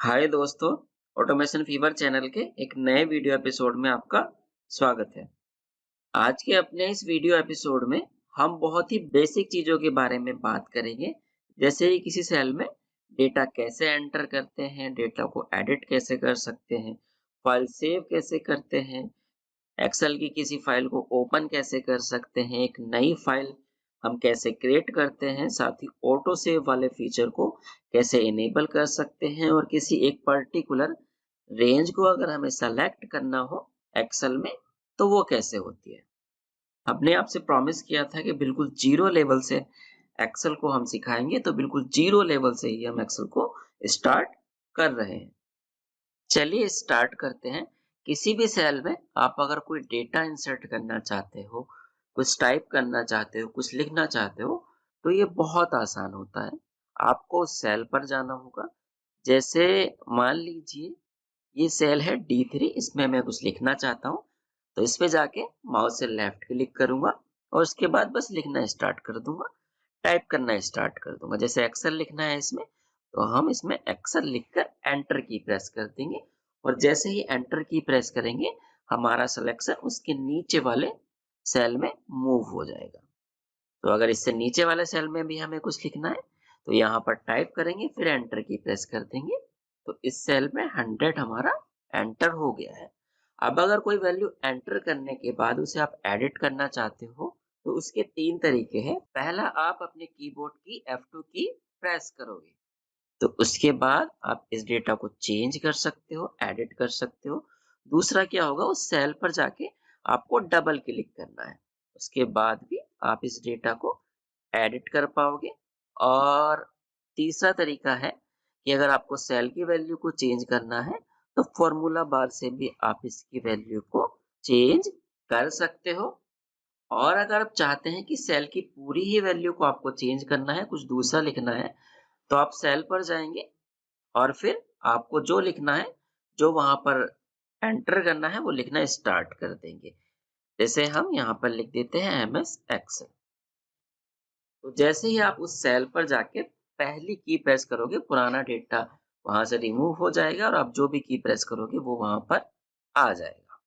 हाय दोस्तों, automation fever channel के एक नए वीडियो एपिसोड में आपका स्वागत है। आज के अपने इस वीडियो एपिसोड में हम बहुत ही बेसिक चीजों के बारे में बात करेंगे, जैसे ही किसी सेल में डेटा कैसे एंटर करते हैं, डेटा को एडिट कैसे कर सकते हैं, फाइल सेव कैसे करते हैं, एक्सेल की किसी फाइल को ओपन कैसे कर सकते हैं, एक नई फाइल हम कैसे क्रिएट करते हैं, साथ ही ऑटो सेव वाले फीचर को कैसे इनेबल कर सकते हैं और किसी एक पर्टिकुलर रेंज को अगर हमें सेलेक्ट करना हो एक्सेल में तो वो कैसे होती है। हमने आपसे प्रॉमिस किया था कि बिल्कुल जीरो लेवल से एक्सेल को हम सिखाएंगे, तो बिल्कुल जीरो लेवल से ही हम एक्सेल को स्टार्ट कर रहे हैं। चलिए स्टार्ट करते हैं। किसी भी सेल में आप अगर कोई डेटा इंसर्ट करना चाहते हो, कुछ टाइप करना चाहते हो, कुछ लिखना चाहते हो, तो ये बहुत आसान होता है। आपको सेल पर जाना होगा। जैसे मान लीजिए ये सेल है D3, इसमें मैं कुछ लिखना चाहता हूँ, तो इस पे जाके माउस से लेफ्ट क्लिक करूंगा और उसके बाद बस लिखना स्टार्ट कर दूंगा, टाइप करना स्टार्ट कर दूंगा। जैसे एक्सेल लिखना है इसमें, तो हम इसमें एक्सेल लिखकर एंटर की प्रेस कर देंगे और जैसे ही एंटर की प्रेस करेंगे हमारा सिलेक्शन उसके नीचे वाले सेल में मूव हो जाएगा। तो अगर इससे नीचे वाले सेल में भी हमें कुछ लिखना है तो यहाँ पर टाइप करेंगे, फिर एंटर की प्रेस कर देंगे, तो इस सेल में 100 हमारा एंटर हो गया है। अब अगर कोई वैल्यू एंटर करने के बाद उसे आप एडिट करना चाहते हो तो उसके 3 तरीके हैं। पहला, आप अपने कीबोर्ड की F2 की प्रेस करोगे, तो उसके बाद आप इस डेटा को चेंज कर सकते हो, एडिट कर सकते हो। दूसरा क्या होगा, उस सेल पर जाके आपको डबल क्लिक करना है, उसके बाद भी आप इस डेटा को एडिट कर पाओगे। और तीसरा तरीका है कि अगर आपको सेल की वैल्यू को चेंज करना है तो फॉर्मूला बार से भी आप इसकी वैल्यू को चेंज कर सकते हो। और अगर आप चाहते हैं कि सेल की पूरी ही वैल्यू को आपको चेंज करना है, कुछ दूसरा लिखना है, तो आप सेल पर जाएंगे और फिर आपको जो लिखना है, जो वहां पर एंटर करना है, वो लिखना स्टार्ट कर देंगे। जैसे हम यहाँ पर लिख देते हैं MS एक्सेल। तो जैसे ही आप उस सेल पर जाके पहली की प्रेस करोगे, पुराना डेटा वहां से रिमूव हो जाएगा और आप जो भी की प्रेस करोगे वो वहां पर आ जाएगा।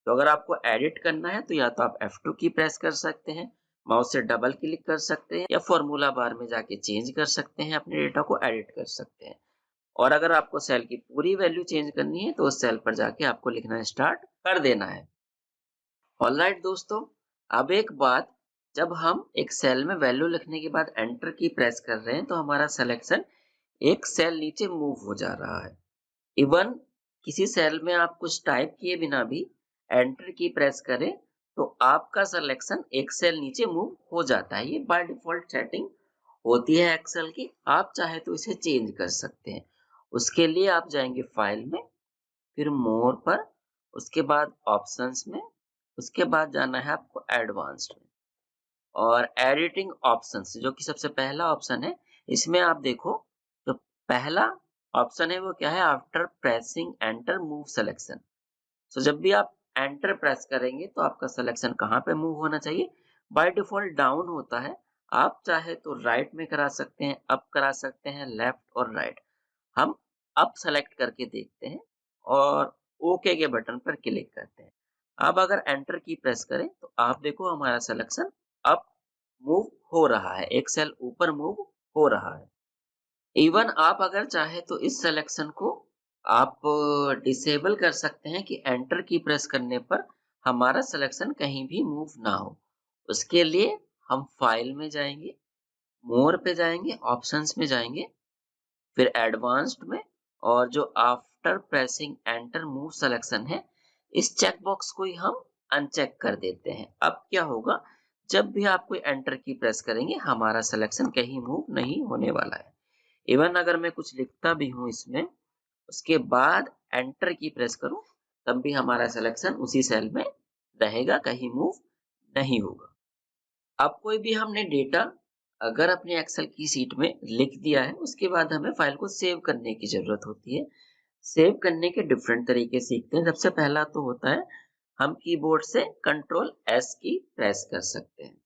तो अगर आपको एडिट करना है तो या तो आप F2 की प्रेस कर सकते हैं, माउस से डबल क्लिक कर सकते हैं, या फॉर्मूला बार में जाके चेंज कर सकते हैं, अपने डेटा को एडिट कर सकते हैं। और अगर आपको सेल की पूरी वैल्यू चेंज करनी है तो उस सेल पर जाके आपको लिखना स्टार्ट कर देना है। ऑलराइट दोस्तों, अब एक बात, जब हम एक सेल में वैल्यू लिखने के बाद एंटर की प्रेस कर रहे हैं तो हमारा सिलेक्शन एक सेल नीचे मूव हो जा रहा है। इवन किसी सेल में आप कुछ टाइप किए बिना भी एंटर की प्रेस करें तो आपका सिलेक्शन एक सेल नीचे मूव हो जाता है। ये बाय डिफॉल्ट सेटिंग होती है एक्सेल की। आप चाहे तो इसे चेंज कर सकते हैं। उसके लिए आप जाएंगे फाइल में, फिर मोर पर, उसके बाद ऑप्शंस में, उसके बाद जाना है आपको एडवांस्ड में और एडिटिंग ऑप्शंस, जो कि सबसे पहला ऑप्शन है। इसमें आप देखो, जो पहला ऑप्शन है वो क्या है, after pressing enter move selection. So जब भी आप एंटर प्रेस करेंगे तो आपका सिलेक्शन कहाँ पे मूव होना चाहिए, बाय डिफॉल्ट डाउन होता है। आप चाहे तो राइट में करा सकते हैं, अप करा सकते हैं, लेफ्ट और राइट। हम अप सेलेक्ट करके देखते हैं और ओके के बटन पर क्लिक करते हैं। अब अगर एंटर की प्रेस करें तो आप देखो हमारा सिलेक्शन अप मूव हो रहा है, एक सेल ऊपर मूव हो रहा है। इवन आप अगर चाहे तो इस सिलेक्शन को आप डिसेबल कर सकते हैं कि एंटर की प्रेस करने पर हमारा सिलेक्शन कहीं भी मूव ना हो। उसके लिए हम फाइल में जाएंगे, मोर पे जाएंगे, ऑप्शंस में जाएंगे, फिर एडवांस्ड में, और जो after pressing enter move selection है, इस चेक बॉक्स को ही हम अनचेक कर देते हैं। अब क्या होगा, जब भी आप कोई एंटर की प्रेस करेंगे हमारा सिलेक्शन कहीं मूव नहीं होने वाला है। इवन अगर मैं कुछ लिखता भी हूँ इसमें, उसके बाद एंटर की प्रेस करूं, तब भी हमारा सिलेक्शन उसी सेल में रहेगा, कहीं मूव नहीं होगा। अब कोई भी हमने डेटा अगर अपने एक्सेल की शीट में लिख दिया है, उसके बाद हमें फाइल को सेव करने की जरूरत होती है। सेव करने के डिफरेंट तरीके सीखते हैं। सबसे पहला तो होता है, हम कीबोर्ड से Ctrl+S की प्रेस कर सकते हैं।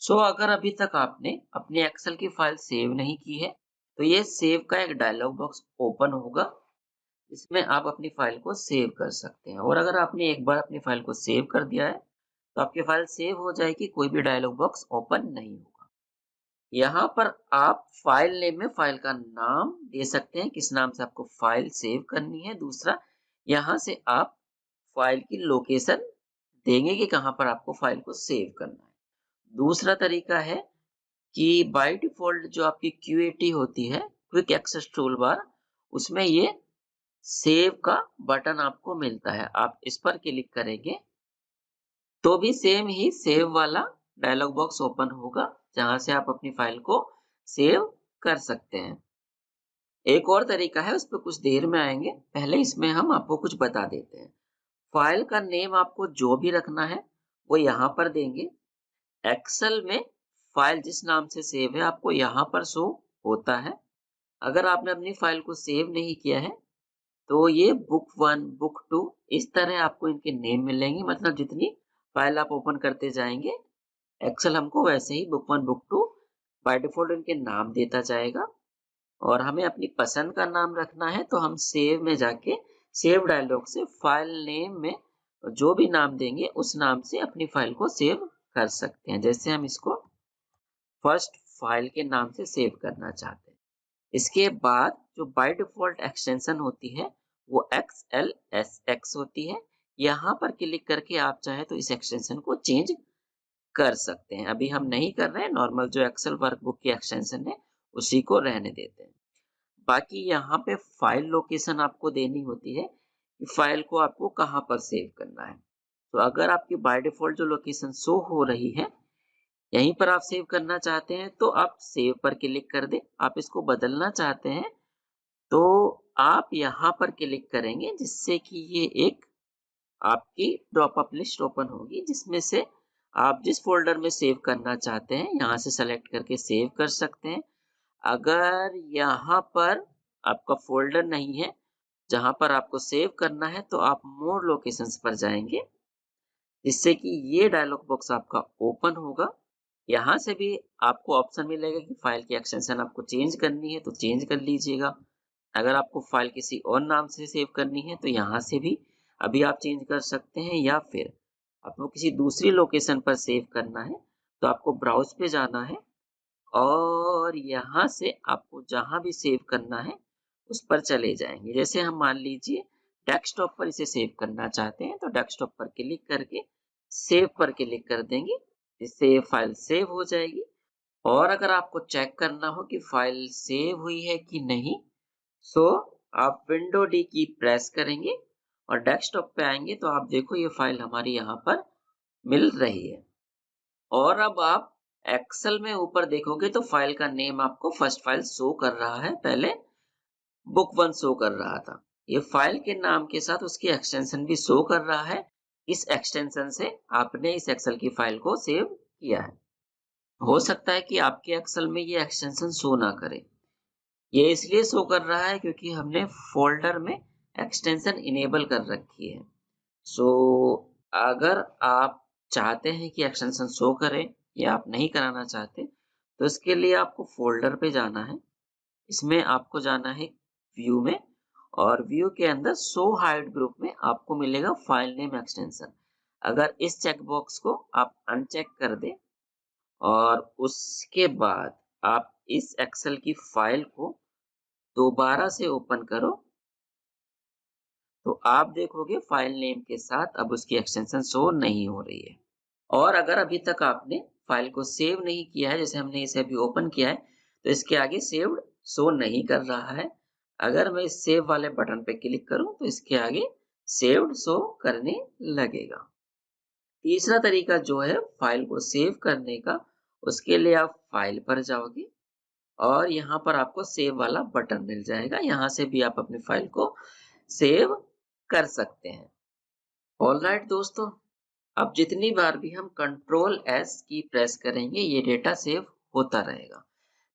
सो अगर अभी तक आपने अपनी एक्सेल की फाइल सेव नहीं की है तो ये सेव का एक डायलॉग बॉक्स ओपन होगा। इसमें आप अपनी फाइल को सेव कर सकते हैं। और अगर आपने एक बार अपनी फाइल को सेव कर दिया है, तो आपकी फाइल सेव हो जाएगी, कोई भी डायलॉग बॉक्स ओपन नहीं होगा। यहाँ पर आप फाइल नेम में फाइल का नाम दे सकते हैं, किस नाम से आपको फाइल सेव करनी है। दूसरा, यहाँ से आप फाइल की लोकेशन देंगे कि कहाँ पर आपको फाइल को सेव करना है। दूसरा तरीका है कि बाय डिफ़ॉल्ट जो आपकी क्यूएटी होती है, क्विक एक्सेस टूलबार, उसमें ये सेव का बटन आपको मिलता है। आप इस पर क्लिक करेंगे तो भी सेम ही सेव वाला डायलॉग बॉक्स ओपन होगा, जहाँ से आप अपनी फाइल को सेव कर सकते हैं। एक और तरीका है, उस पे कुछ देर में आएँगे। पहले इसमें हम आपको कुछ बता देते हैं। फाइल का नेम आपको जो भी रखना है, वो यहाँ पर देंगे। एक्सेल में फाइल जिस नाम से सेव है, आपको यहाँ पर शो होता है। अगर आपने अपनी फाइल को सेव नहीं किया है, तो ये बुक 1, बुक 2 इस तरह आपको इनके नेम मिलेंगे। मतलब जितनी फाइल आप ओपन करते जाएँगे, एक्सेल हमको वैसे ही बुक 1, बुक 2 बाय डिफ़ॉल्ट इनके नाम देता जाएगा। और हमें अपनी पसंद का नाम रखना है, तो हम सेव में जाके सेव डायलॉग से फाइल नेम में जो भी नाम देंगे, उस नाम से अपनी फाइल को सेव कर सकते हैं। जैसे हम इसको फर्स्ट फाइल के नाम से सेव करना चाहते हैं। इसके बाद जो बाय डिफ़ॉल्ट एक्सटेंशन होती है, वो XLSX होती है। यहाँ पर क्लिक करके आप चाहें तो इस एक्सटेंशन को चेंज कर सकते हैं। अभी हम नहीं कर रहे हैं, नॉर्मल जो एक्सेल वर्कबुक की एक्सटेंशन है, उसी को रहने देते हैं। बाकी यहाँ पे फाइल लोकेशन आपको देनी होती है कि फाइल को आपको कहाँ पर सेव करना है। तो अगर आपकी बाय डिफ़ॉल्ट जो लोकेशन शो हो रही है, यहीं पर आप सेव करना चाहते हैं, तो आप सेव पर क्लिक कर दें। आप इसको बदलना चाहते हैं, तो आप यहाँ पर क्लिक करेंगे, जिससे कि ये एक आपकी ड्रॉप अप लिस्ट ओपन होगी, जिसमें से आप जिस फ़ोल्डर में सेव करना चाहते हैं, यहाँ से सेलेक्ट करके सेव कर सकते हैं। अगर यहाँ पर आपका फ़ोल्डर नहीं है, जहाँ पर आपको सेव करना है, तो आप मोर लोकेशंस पर जाएँगे, जिससे कि ये डायलॉग बॉक्स आपका ओपन होगा। यहाँ से भी आपको ऑप्शन मिलेगा कि फाइल की एक्सटेंशन आपको चेंज करनी है, तो चेंज कर लीजिएगा। अगर आपको फाइल किसी और नाम से सेव करनी है, तो यहाँ से भी अभी आप चेंज कर सकते हैं, या फिर आपको किसी दूसरी लोकेशन पर सेव करना है, तो आपको ब्राउज़ पे जाना है और यहाँ से आपको जहाँ भी सेव करना है, उस पर चले जाएँगे। जैसे हम मान लीजिए डेस्कटॉप पर इसे सेव करना चाहते हैं, तो डेस्कटॉप पर क्लिक करके सेव पर क्लिक कर देंगे, जिससे ये फाइल सेव हो जाएगी। और अगर आपको चेक करना हो कि फाइल सेव हुई है कि नहीं, सो आप विंडो डी की प्रेस करेंगे और डेस्कटॉप पे आएँगे, तो आप देखो ये फाइल हमारी यहाँ पर मिल रही है। और अब आप एक्सेल में ऊपर देखोगे तो फाइल का नेम आपको फर्स्ट फाइल शो कर रहा है, पहले बुक 1 शो कर रहा था। ये फाइल के नाम के साथ उसकी एक्सटेंशन भी शो कर रहा है। इस एक्सटेंशन से आपने इस एक्सेल की फाइल को सेव किया है। हो सकता है कि आपके एक्सेल में ये एक्सटेंशन शो ना करे। ये इसलिए शो कर रहा है क्योंकि हमने फ़ोल्डर में एक्सटेंशन इनेबल कर रखी है। सो अगर आप चाहते हैं कि एक्सटेंशन शो करे या आप नहीं कराना चाहते, तो इसके लिए आपको फ़ोल्डर पे जाना है। इसमें आपको जाना है व्यू में और व्यू के अंदर शो हाइड ग्रुप में आपको मिलेगा फाइल नेम एक्सटेंशन। अगर इस चेक बॉक्स को आप अनचेक कर दें और उसके बाद आप इस एक्सेल की फाइल को दोबारा से ओपन करो, तो आप देखोगे फाइल नेम के साथ अब उसकी एक्सटेंशन शो नहीं हो रही है। और अगर अभी तक आपने फाइल को सेव नहीं किया है, जैसे हमने इसे अभी ओपन किया है, तो इसके आगे सेव्ड शो नहीं कर रहा है। अगर मैं इस सेव वाले बटन पे क्लिक करूं, तो इसके आगे सेव्ड शो करने लगेगा। तीसरा तरीका जो है फाइल को सेव करने का, उसके लिए आप फाइल पर जाओगे और यहाँ पर आपको सेव वाला बटन मिल जाएगा। यहाँ से भी आप अपनी फाइल को सेव कर सकते हैं। ऑलराइट दोस्तों, अब जितनी बार भी हम कंट्रोल एस की प्रेस करेंगे, ये डेटा सेव होता रहेगा।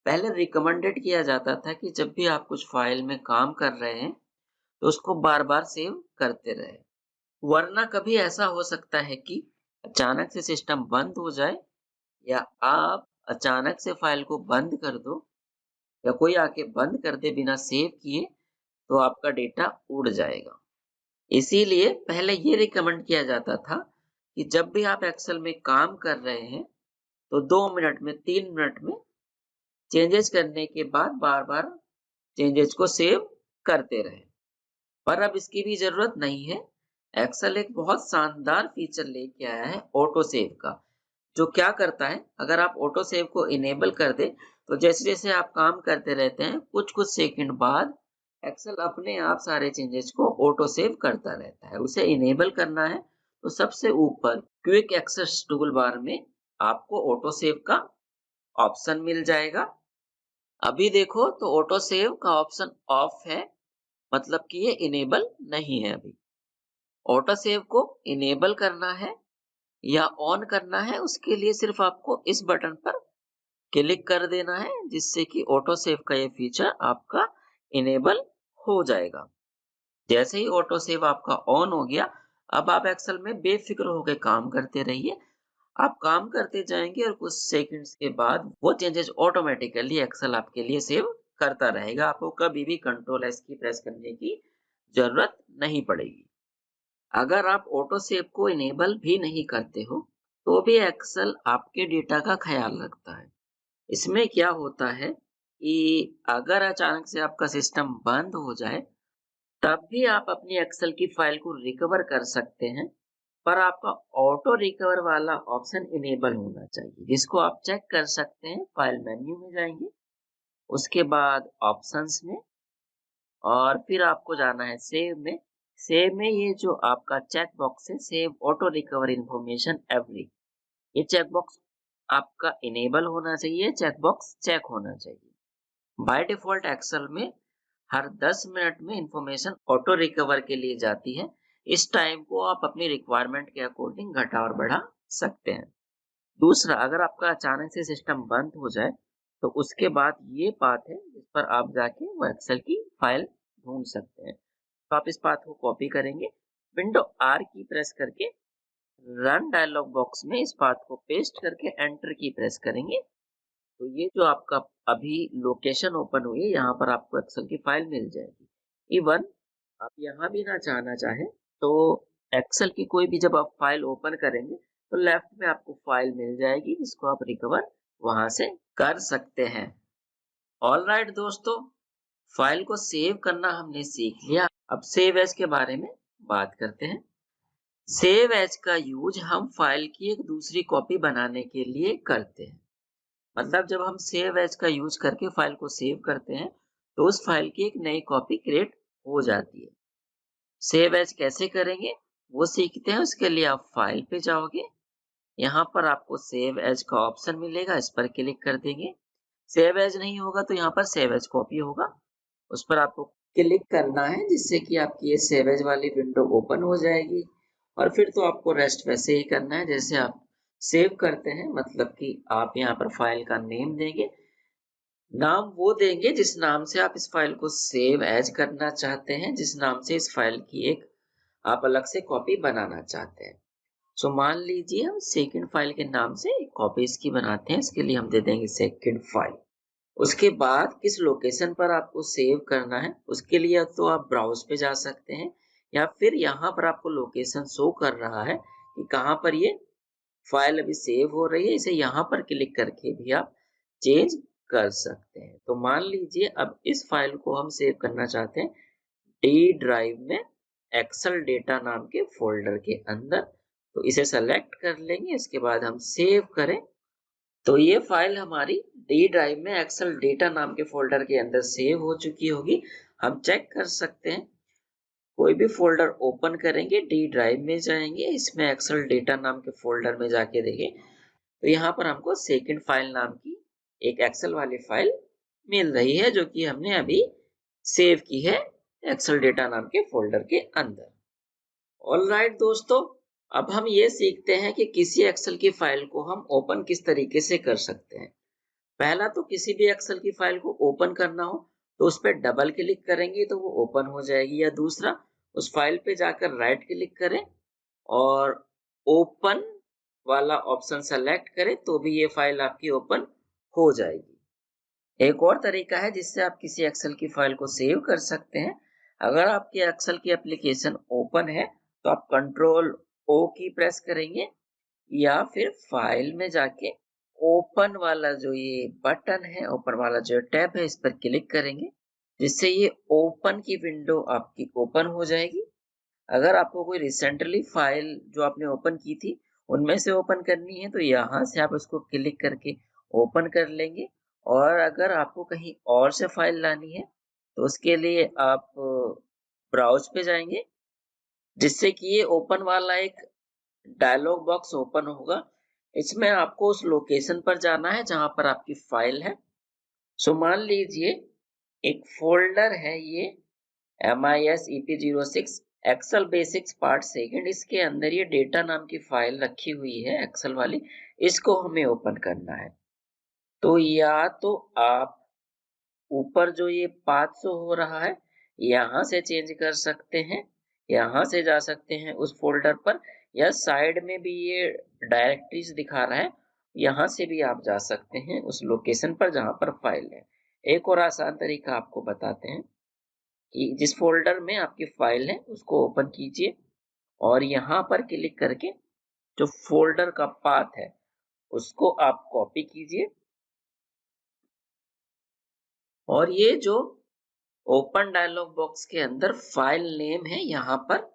पहले रिकमेंडेड किया जाता था कि जब भी आप कुछ फाइल में काम कर रहे हैं, तो उसको बार-बार सेव करते रहें। वरना कभी ऐसा हो सकता है कि अचानक से सिस्टम बंद हो जाए या आप अचानक से फाइल को बंद कर दो या कोई आके बंद कर दे बिना सेव किए, तो आपका डेटा उड़ जाएगा। इसीलिए पहले ये रिकमेंड किया जाता था कि जब भी आप एक्सेल में काम कर रहे हैं, तो 2 मिनट में, 3 मिनट में चेंजेस करने के बाद बार-बार चेंजेस को सेव करते रहें। पर अब इसकी भी ज़रूरत नहीं है। एक्सेल एक बहुत शानदार फीचर लेके आया है ऑटो सेव का, जो क्या करता है, अगर आप ऑटो सेव को इनेबल कर दें, तो जैसे-जैसे आप काम करते रहते हैं, कुछ-कुछ सेकंड बाद एक्सेल अपने आप सारे चेंजेस को ऑटो सेव करता रहता है। उसे इनेबल करना है, तो सबसे ऊपर क्विक एक्सेस टूल बार में आपको ऑटो सेव का ऑप्शन मिल जाएगा। अभी देखो तो ऑटो सेव का ऑप्शन ऑफ है, मतलब कि ये इनेबल नहीं है अभी। ऑटो सेव को इनेबल करना है या ऑन करना है, उसके लिए सिर्फ आपको इस बटन पर क्लिक कर देना है, जिससे कि ऑटो सेव का ये फीचर आपका इनेबल हो जाएगा। जैसे ही ऑटो सेव आपका ऑन हो गया, अब आप एक्सेल में बेफिक्र होकर काम करते रहिए। आप काम करते जाएंगे और कुछ सेकंड्स के बाद वो चेंजेस ऑटोमेटिकली एक्सेल आपके लिए सेव करता रहेगा। आपको कभी भी कंट्रोल एस की प्रेस करने की जरूरत नहीं पड़ेगी। अगर आप ऑटो सेव को इनेबल भी नहीं करते हो, तो भी एक्सेल आपके डेटा का ख्याल रखता है। इसमें क्या होता है कि अगर अचानक से आपका सिस्टम बंद हो जाए, तब भी आप अपनी एक्सेल की फाइल को रिकवर कर सकते हैं, पर आपका ऑटो रिकवर वाला ऑप्शन इनेबल होना चाहिए, जिसको आप चेक कर सकते हैं। फाइल मेन्यू में जाएंगे, उसके बाद ऑप्शंस में, और फिर आपको जाना है सेव में। सेव में ये जो आपका चेक बॉक्स है, save auto recover information every, ये चेक बॉक्स आपका इनेबल होना चाहिए, चेक बॉक्स चेक होना चाहिए। बाय डिफॉल्ट एक्सेल में हर 10 मिनट में इंफॉर्मेशन ऑटो रिकवर के लिए जाती है। इस टाइम को आप अपनी रिक्वायरमेंट के अकॉर्डिंग घटा और बढ़ा सकते हैं। दूसरा, अगर आपका अचानक से सिस्टम बंद हो जाए, तो उसके बाद ये पाथ है जिस पर आप जाके वो एक्सेल की फाइल ढूंढ सकते हैं। तो आप इस पाथ को कॉपी करेंगे, विंडो आर की प्रेस करके रन डायलॉग बॉक्स में इस पाथ को पेस्ट करके एंटर की प्रेस करेंगे, तो ये जो आपका अभी लोकेशन ओपन हुई है, यहाँ पर आपको एक्सेल की फाइल मिल जाएगी। इवन आप यहाँ भी ना चाहना चाहें, तो एक्सेल की कोई भी जब आप फाइल ओपन करेंगे, तो लेफ्ट में आपको फाइल मिल जाएगी, जिसको आप रिकवर वहां से कर सकते हैं। ऑल राइट दोस्तों, फाइल को सेव करना हमने सीख लिया। अब सेव एज के बारे में बात करते हैं। सेव एज का यूज हम फाइल की एक दूसरी कॉपी बनाने के लिए करते हैं। मतलब जब हम सेव एज का यूज करके फाइल को सेव करते हैं, तो उस फाइल की एक नई कॉपी क्रिएट हो जाती है। सेव एज कैसे करेंगे वो सीखते हैं। उसके लिए आप फाइल पे जाओगे, यहाँ पर आपको सेव एज का ऑप्शन मिलेगा, इस पर क्लिक कर देंगे। सेव एज नहीं होगा तो यहाँ पर सेव एज कॉपी होगा, उस पर आपको क्लिक करना है, जिससे कि आपकी ये सेव एज वाली विंडो ओपन हो जाएगी। और फिर तो आपको रेस्ट वैसे ही करना है जैसे आप सेव करते हैं। मतलब कि आप यहाँ पर फाइल का नेम देंगे, नाम वो देंगे जिस नाम से आप इस फाइल को सेव एज करना चाहते हैं, जिस नाम से इस फाइल की एक आप अलग से कॉपी बनाना चाहते हैं। सो मान लीजिए हम सेकंड फाइल के नाम से एक कॉपी इसकी बनाते हैं, इसके लिए हम दे देंगे सेकंड फाइल। उसके बाद किस लोकेशन पर आपको सेव करना है, उसके लिए तो आप ब्राउज पे जा सकते हैं, या फिर यहाँ पर आपको लोकेशन शो कर रहा है कि कहाँ पर ये फाइल अभी सेव हो रही है, इसे यहाँ पर क्लिक करके भी आप चेंज कर सकते हैं। तो मान लीजिए अब इस फाइल को हम सेव करना चाहते हैं डी ड्राइव में, एक्सेल डेटा नाम के फोल्डर के अंदर। तो इसे सेलेक्ट कर लेंगे, इसके बाद हम सेव करें, तो ये फाइल हमारी डी ड्राइव में एक्सेल डेटा नाम के फोल्डर के अंदर सेव हो चुकी होगी। हम चेक कर सकते हैं, कोई भी फोल्डर ओपन करेंगे, डी ड्राइव में जाएंगे, इसमें एक्सेल डेटा नाम के फोल्डर में जाके देखें, तो यहाँ पर हमको सेकंड फाइल नाम की एक एक्सेल वाली फाइल मिल रही है, जो कि हमने अभी सेव की है एक्सेल डेटा नाम के फोल्डर के अंदर। ऑलराइट दोस्तों, अब हम ये सीखते हैं कि किसी एक्सेल की फाइल को हम ओपन किस तरीके से कर सकते हैं। पहला तो किसी भी एक्सेल की फाइल को ओपन करना हो तो उस पर डबल क्लिक करेंगे तो वो ओपन हो जाएगी, या दूसरा उस फाइल पे जाकर राइट क्लिक करें और ओपन वाला ऑप्शन सेलेक्ट करें, तो भी ये फाइल आपकी ओपन हो जाएगी। एक और तरीका है जिससे आप किसी एक्सेल की फाइल को सेव कर सकते हैं। अगर आपके एक्सेल की एप्लीकेशन ओपन है तो आप कंट्रोल ओ की प्रेस करेंगे या फिर फाइल में जाके ओपन वाला जो ये बटन है, ओपन वाला जो टैब है, इस पर क्लिक करेंगे, जिससे ये ओपन की विंडो आपकी ओपन हो जाएगी। अगर आपको कोई रिसेंटली फाइल जो आपने ओपन की थी उनमें से ओपन करनी है तो यहाँ से आप उसको क्लिक करके ओपन कर लेंगे। और अगर आपको कहीं और से फाइल लानी है तो उसके लिए आप ब्राउज पे जाएंगे, जिससे कि ये ओपन वाला एक डायलॉग बॉक्स ओपन होगा। इसमें आपको उस लोकेशन पर जाना है जहां पर आपकी फाइल है। सो मान लीजिए एक फोल्डर है ये MIS EP06 Excel basics part second, इसके अंदर ये डेटा नाम की फाइल रखी हुई है एक्सेल वाली, इसको हमें ओपन करना है। तो या तो आप ऊपर जो ये 500 हो रहा है यहाँ से चेंज कर सकते हैं, यहाँ से जा सकते हैं उस फोल्डर पर, या साइड में भी ये डायरेक्टरीज दिखा रहा है, यहाँ से भी आप जा सकते हैं उस लोकेशन पर जहां पर फाइल है। एक और आसान तरीका आपको बताते हैं कि जिस फोल्डर में आपकी फाइल है उसको ओपन कीजिए और यहाँ पर क्लिक करके जो फोल्डर का पाथ है उसको आप कॉपी कीजिए और ये जो ओपन डायलॉग बॉक्स के अंदर फाइल नेम है यहाँ पर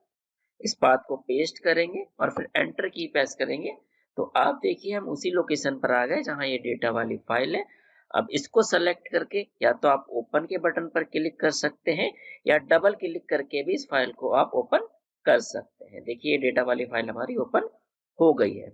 इस पाथ को पेस्ट करेंगे और फिर एंटर की प्रेस करेंगे। तो आप देखिए हम उसी लोकेशन पर आ गए जहां ये डेटा वाली फाइल है। अब इसको सेलेक्ट करके या तो आप ओपन के बटन पर क्लिक कर सकते हैं या डबल क्लिक करके भी इस फाइल को आप ओपन कर सकते हैं। देखिए ये डेटा वाली फाइल हमारी ओपन हो गई है।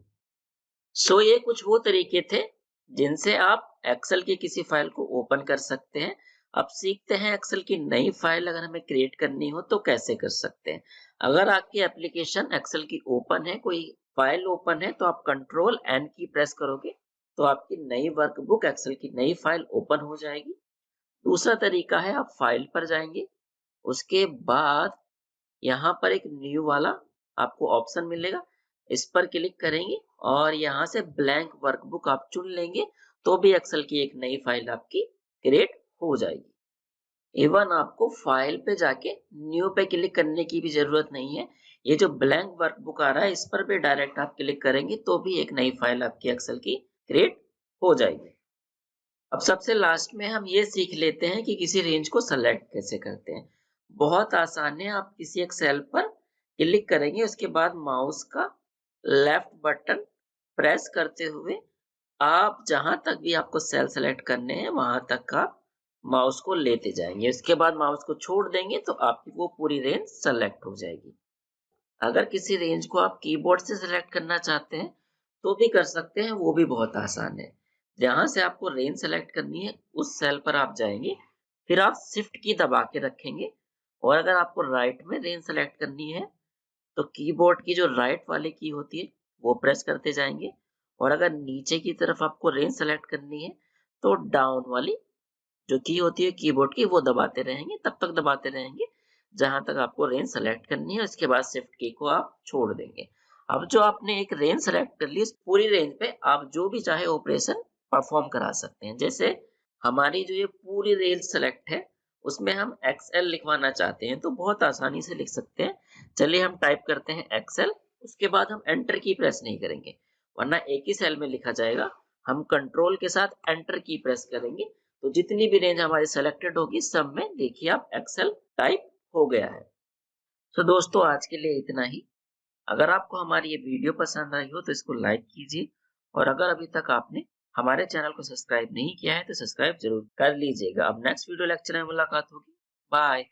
सो ये कुछ वो तरीके थे जिनसे आप एक्सेल की किसी फाइल को ओपन कर सकते हैं। अब सीखते हैं एक्सेल की नई फाइल अगर हमें क्रिएट करनी हो तो कैसे कर सकते हैं। अगर आपकी एप्लीकेशन एक्सेल की ओपन है, कोई फाइल ओपन है, तो आप कंट्रोल एन की प्रेस करोगे तो आपकी नई वर्कबुक एक्सेल की नई फाइल ओपन हो जाएगी। दूसरा तरीका है आप फाइल पर जाएंगे, उसके बाद यहाँ पर एक न्यू वाला आपको ऑप्शन मिलेगा, इस पर क्लिक करेंगे और यहाँ से ब्लैंक वर्कबुक आप चुन लेंगे तो भी एक्सेल की एक नई फाइल आपकी क्रिएट हो जाएगी। इवन आपको फाइल पे जाके न्यू पे क्लिक करने की भी जरूरत नहीं है। ये जो ब्लैंक वर्कबुक आ रहा है इस पर भी डायरेक्ट आप क्लिक करेंगे तो भी एक नई फाइल आपकी एक्सेल की क्रिएट हो जाएगी। अब सबसे लास्ट में हम ये सीख लेते हैं कि किसी रेंज को सेलेक्ट कैसे करते हैं। बहुत आसान है, आप किसी एक सेल पर क्लिक करेंगे, उसके बाद माउस का लेफ्ट बटन प्रेस करते हुए आप जहां तक भी आपको सेल सेलेक्ट करने हैं वहां तक का माउस को लेते जाएंगे। उसके बाद माउस को छोड़ देंगे तो आपकी वो पूरी रेंज सेलेक्ट हो जाएगी। अगर किसी रेंज को आप कीबोर्ड से सिलेक्ट करना चाहते हैं तो भी कर सकते हैं, वो भी बहुत आसान है। जहां से आपको रेंज सेलेक्ट करनी है उस सेल पर आप जाएंगे, फिर आप शिफ्ट की दबा के रखेंगे और अगर आपको राइट में रेंज सेलेक्ट करनी है तो कीबोर्ड की जो राइट वाली की होती है वो प्रेस करते जाएंगे और अगर नीचे की तरफ आपको रेंज सेलेक्ट करनी है तो डाउन वाली जो की होती है कीबोर्ड की वो दबाते रहेंगे, तब तक दबाते रहेंगे जहां तक आपको रेंज सेलेक्ट करनी है। उसके बाद शिफ्ट की को आप छोड़ देंगे। अब जो आपने एक रेंज सेलेक्ट कर ली, इस पूरी रेंज पे आप जो भी चाहे ऑपरेशन परफॉर्म करा सकते हैं। जैसे हमारी जो ये पूरी रेंज सेलेक्ट है उसमें हम एक्सएल लिखवाना चाहते हैं तो बहुत आसानी से लिख सकते हैं। चलिए हम टाइप करते हैं एक्सएल, उसके बाद हम एंटर की प्रेस नहीं करेंगे वरना एक ही सेल में लिखा जाएगा। हम कंट्रोल के साथ एंटर की प्रेस करेंगे तो जितनी भी रेंज हमारी सेलेक्टेड होगी सब में देखिए आप एक्सेल टाइप हो गया है। तो दोस्तों आज के लिए इतना ही। अगर आपको हमारी ये वीडियो पसंद आई हो तो इसको लाइक कीजिए और अगर अभी तक आपने हमारे चैनल को सब्सक्राइब नहीं किया है तो सब्सक्राइब जरूर कर लीजिएगा। अब नेक्स्ट वीडियो लेक्चर में मुलाकात होगी। बाय।